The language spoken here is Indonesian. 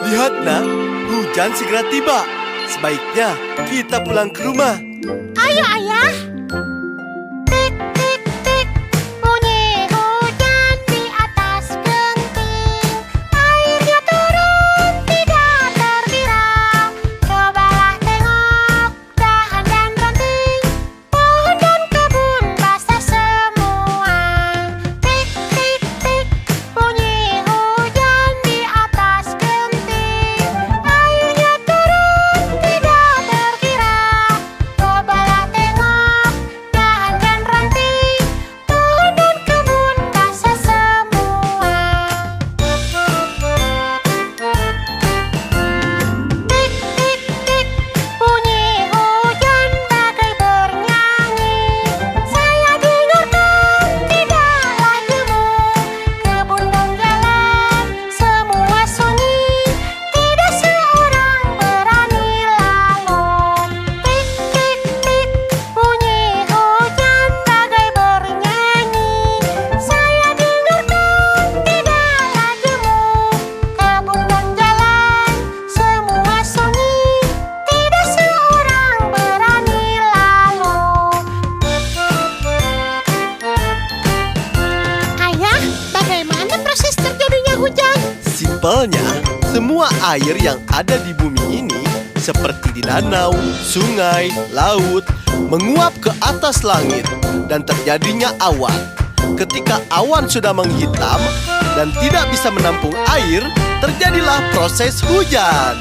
Lihat nak, hujan segera tiba. Sebaiknya kita pulang ke rumah. Ayo ayah. Tik tik tik, bunyi hujan di atas genting. Airnya turun tidak terkira. Cobalah tengok dahan dan ranting. Pohon dan kebun basah semua. Tik tik tik, bunyi hujan di atas genting. Airnya turun tidak terkira. Cobalah tengok dahan dan ranting. Pohon dan kebun basah semua. Tik tik tik, bunyi hujan bagai bernyanyi. Saya dengarkan tidaklah jemu. Kebun dan jalan semua sunyi. Tidak seorang berani lalu. Tik tik tik, bunyi hujan bagai bernyanyi. Saya dengarkan tidaklah jemu. Kebun dan jalan semua sunyi. Tidak seorang berani lalu. Ayah, bagaimana proses terjadinya hujan? Simpelnya, semua air yang ada di bumi ini seperti di danau, sungai, laut menguap ke atas langit dan terjadinya awan. Ketika awan sudah menghitam dan tidak bisa menampung air, terjadilah proses hujan.